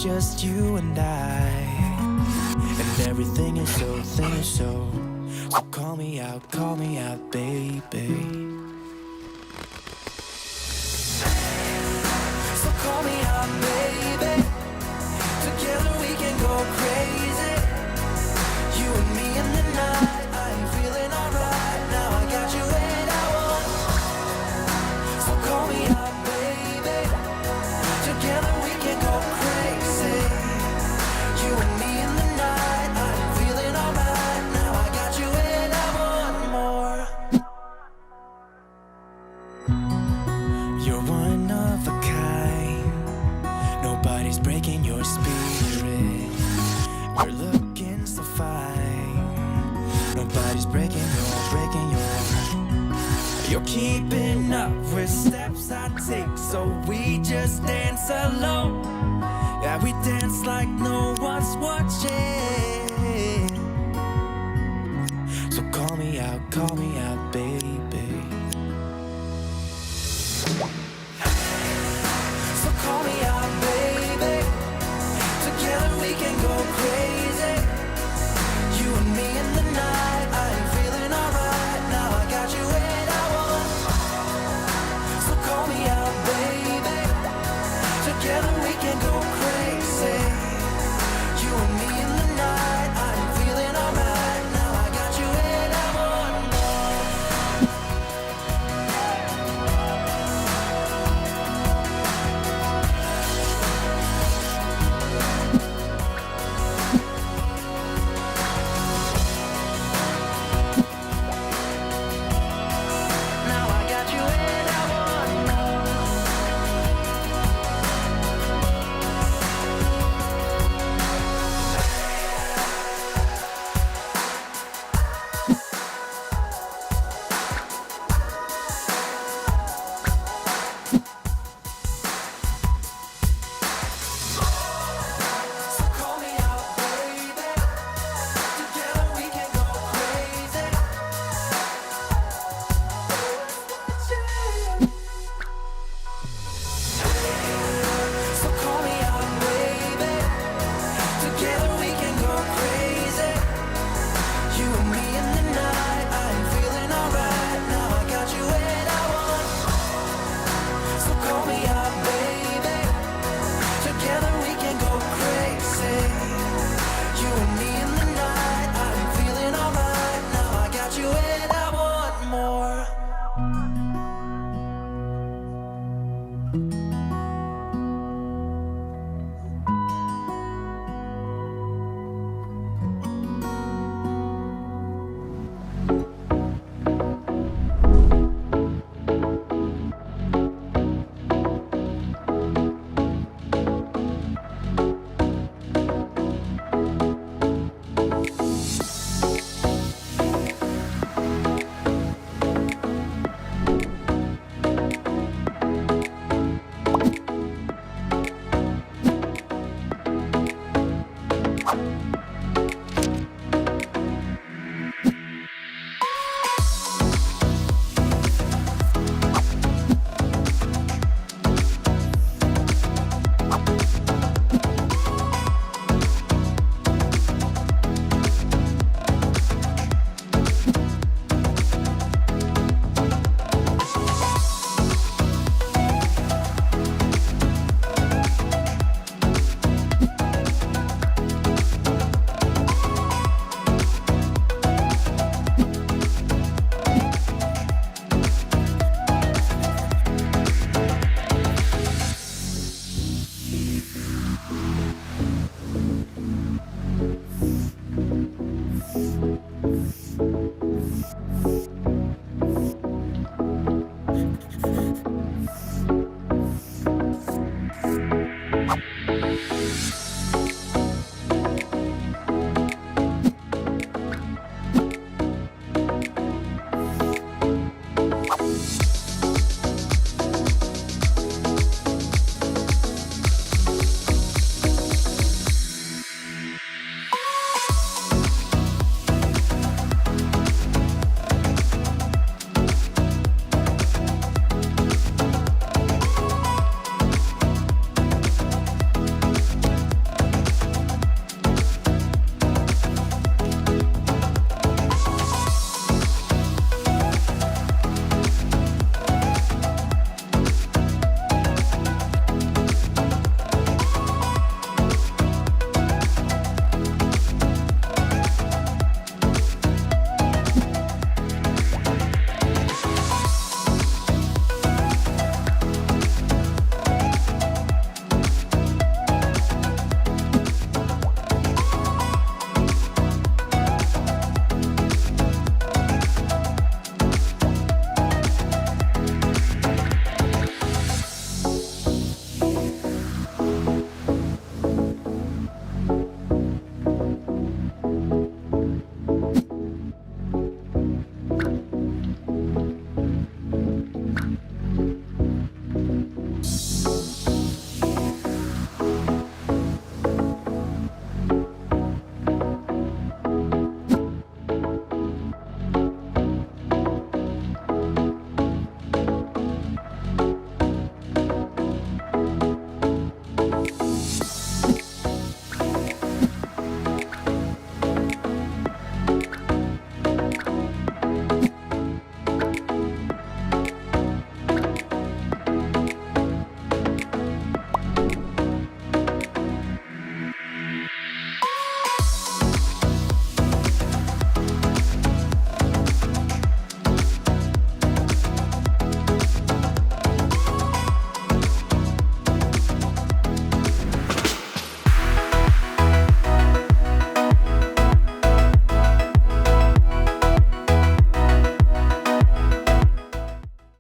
it's just you and I, and everything is so, so call me out, baby. So call me out, baby. Together we can go crazy. You and me in the night. I'm feeling alright. Now I got you and I want. So call me out, baby. Together we can go crazy. You and me in the night. I'm feeling alright. Now I got you and I want more. You're one of a kind. Nobody's breaking your spirit. You're looking so fine. Nobody's breaking your. You're keeping up with steps I take, so we just dance alone. Yeah, we dance like no one's watching. So call me out, baby.